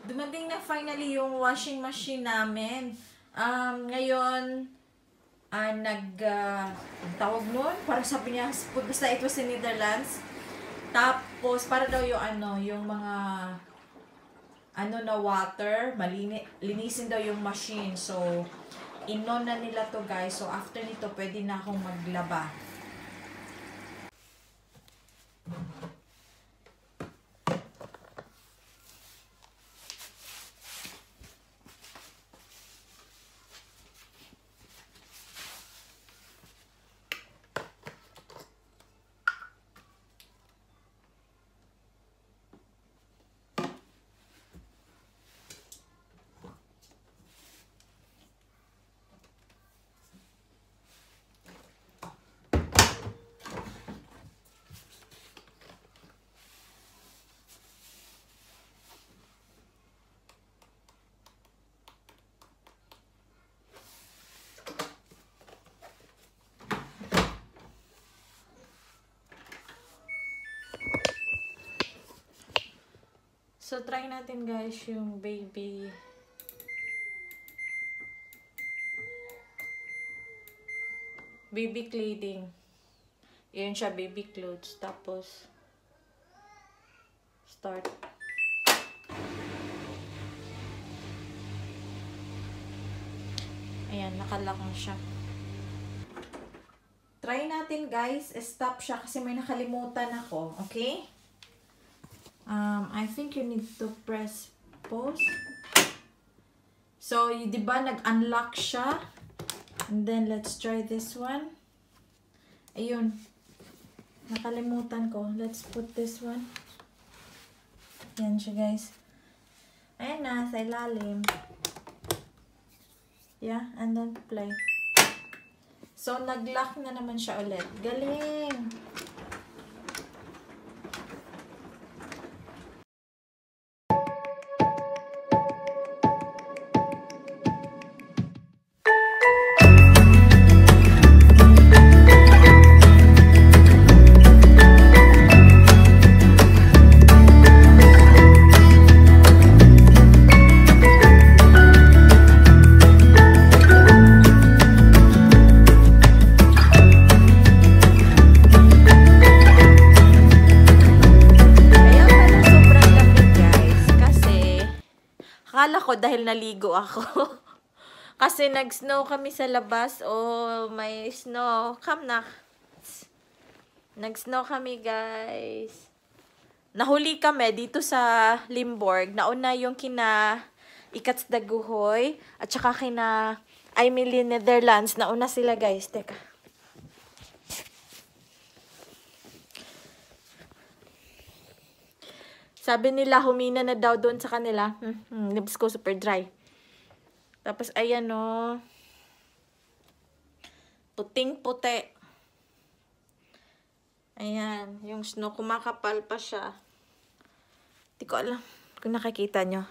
Dumating na finally yung washing machine namin. Ngayon, tawag nun, para sabi niya, basta ito sa Netherlands. Tapos, para daw yung yung mga, na water, linisin daw yung machine. So, inon na nila to guys. So, after nito, pwede na akong maglaba. So, try natin guys yung baby clothing. Yun siya, baby clothes. Tapos, start. Ayan, nakalock na siya. Try natin guys, stop siya kasi may nakalimutan ako. Okay? I think you need to press pause. So, diba nag-unlock siya? And then, let's try this one. Ayun. Nakalimutan ko. Let's put this one. Yan siya, guys. Ayan na, sa ilalim. Yeah, and then play. So, nag-lock na naman siya ulit. Galing! Akala ko dahil naligo ako. Kasi nag-snow kami sa labas. Oh, may snow. Come na. Nag-snow kami, guys. Nahuli kami dito sa Limburg. Nauna yung kina Ikats Daguhoy at saka kina Emily Netherlands. Nauna sila, guys. Teka. Sabi nila, humina na daw doon sa kanila. Lips ko super dry. Tapos, ayan o. Puting-puti. Ayan. Yung snow, kumakapal pa siya. Hindi ko alam kung nakikita nyo.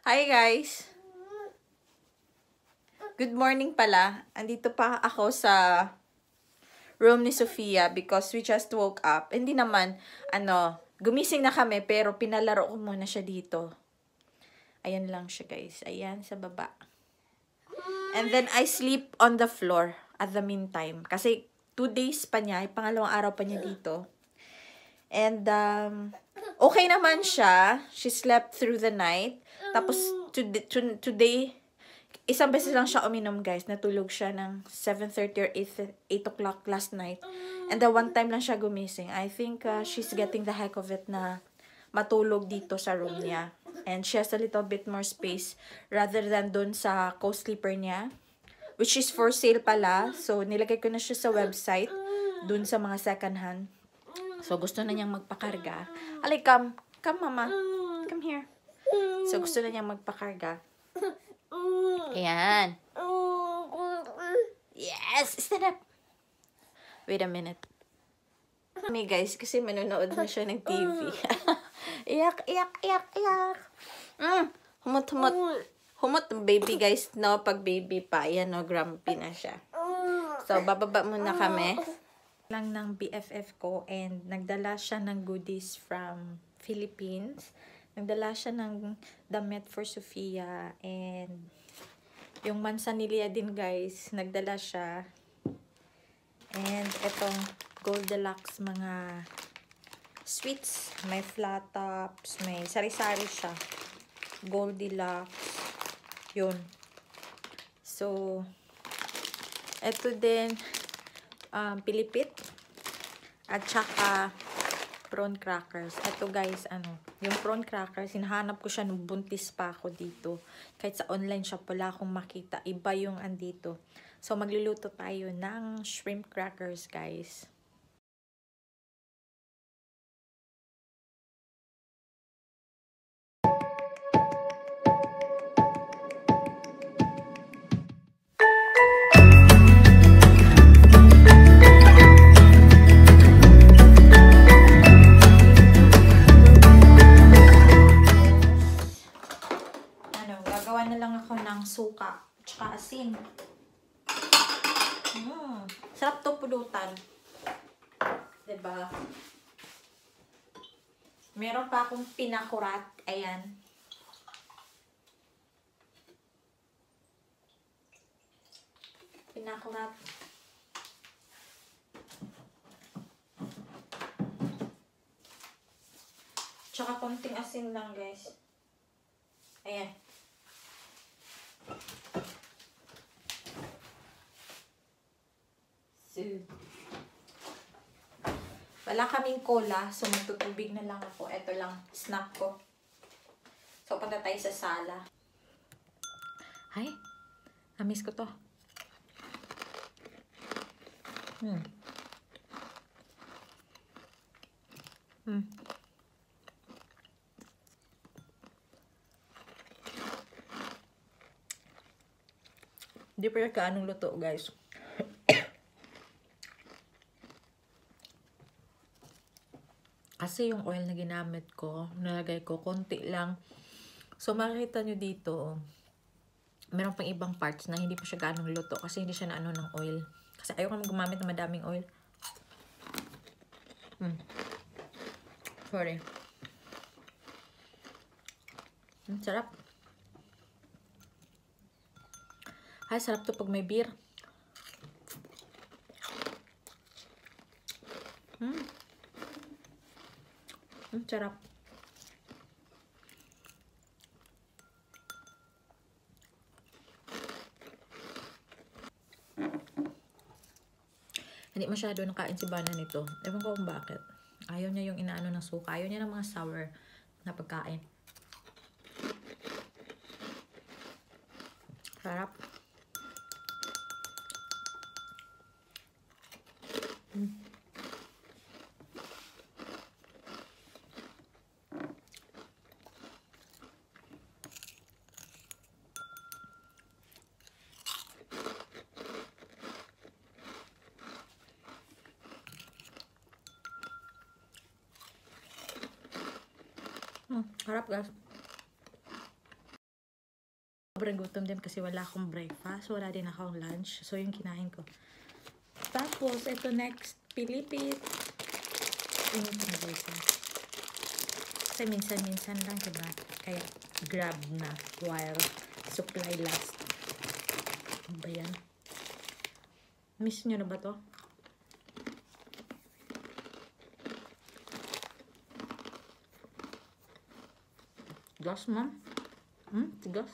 Hi guys! Good morning pala. Andito pa ako sa room ni Sofia because we just woke up. Hindi naman, gumising na kami pero pinalaro ko muna siya dito. Ayan lang siya guys. Ayan, sa baba. And then I sleep on the floor at the meantime. Kasi 2 days pa niya, pangalawang araw pa niya dito. And, okay naman siya. She slept through the night. Tapos, today, isang beses lang siya uminom, guys. Natulog siya ng 7:30 or 8 o'clock last night. And the one time lang siya gumising. I think she's getting the heck of it na matulog dito sa room niya. And she has a little bit more space rather than dun sa co-sleeper niya. Which is for sale pala. So, nilagay ko na siya sa website. Dun sa mga second hand. So, gusto na niyang magpakarga. Alay, come. Come, mama. Come here. So, gusto na niyang magpakarga. Ayan. Yes! Stand up! Wait a minute. Kami, guys, kasi manonood na siya ng TV. Iyak, iyak, iyak, iyak. Humot, humot. Humot ang baby guys, no? Pag baby pa, yan no, grumpy na siya. So, bababa muna kami. Lang ng BFF ko and nagdala siya ng goodies from Philippines. Nagdala siya ng damit for Sofia and yung mansanilla din guys, nagdala siya. And itong Goldilocks mga sweets, may flat tops, may sari-sari siya. Goldilocks. Yun. So, ito din, pilipit. At saka, prawn crackers. Ito guys, yung prawn crackers, hinahanap ko siya nung buntis pa ako dito. Kahit sa online shop, wala akong makita. Iba yung andito. So, magluluto tayo ng shrimp crackers, guys. Gagawa na lang ako ng suka at saka asin. Sarap to pulutan. Diba? Meron pa akong pinakurat. Ayan. Pinakurat. Tsaka konting asin lang, guys. Ayan. So, wala kaming cola, so magtutubig na lang ako. Ito lang, snack ko. So, punta tayo sa sala. Ay, namiss ko to. Hindi pa yung kaanong luto, guys. Kasi yung oil na ginamit ko, nalagay ko, konti lang. So, makikita nyo dito, meron pang ibang parts na hindi pa siya gaanong luto kasi hindi siya na ng oil. Kasi ayoko naman gumamit ng madaming oil. Sorry. Sarap. Ay, sarap to pag may beer. Sarap. Hindi masyado nakain si Bana nito. Ewan ko kung bakit. Ayaw niya yung inaano ng suka. Ayaw niya ng mga sour na pagkain. Sarap. Harap guys. Sobrang gutom din kasi wala akong breakfast. Wala din akong lunch. So, yung kinain ko. Tapos, ito next. Pilipit. Kasi minsan-minsan lang, diba? Kaya, grab na. While supply last. Ano ba yan? Miss nyo na ba to? Tigas, ma'am. Tigas.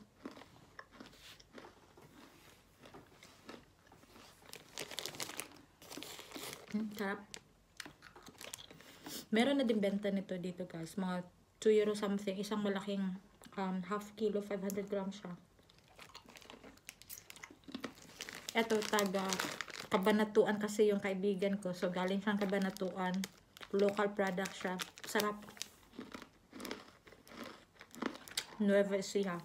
Sarap. Meron na din benta nito dito, guys. Mga 2 euro something. Isang malaking half kilo, 500 grams siya. Ito, taga Kabanatuan kasi yung kaibigan ko. So, galing siyang Kabanatuan. Local product siya. Sarap. Nueva Ecija.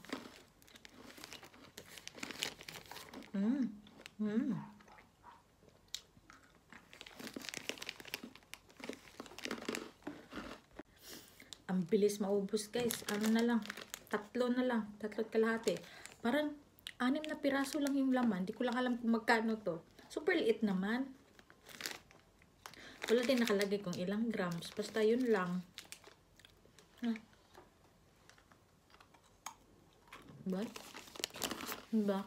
Ang bilis maubos, guys. Ano na lang? 3 na lang. 3 kalahati. Parang 6 na piraso lang yung laman. Di ko lang alam kung magkano to. Super liit naman. Wala din nakalagay kung ilang grams. Basta yun lang. Ba? Ba?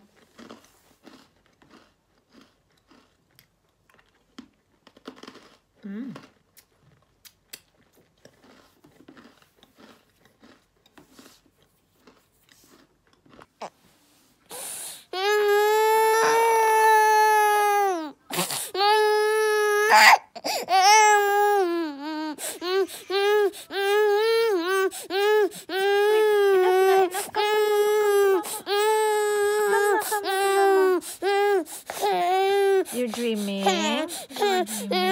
You're dreaming? You're dreaming?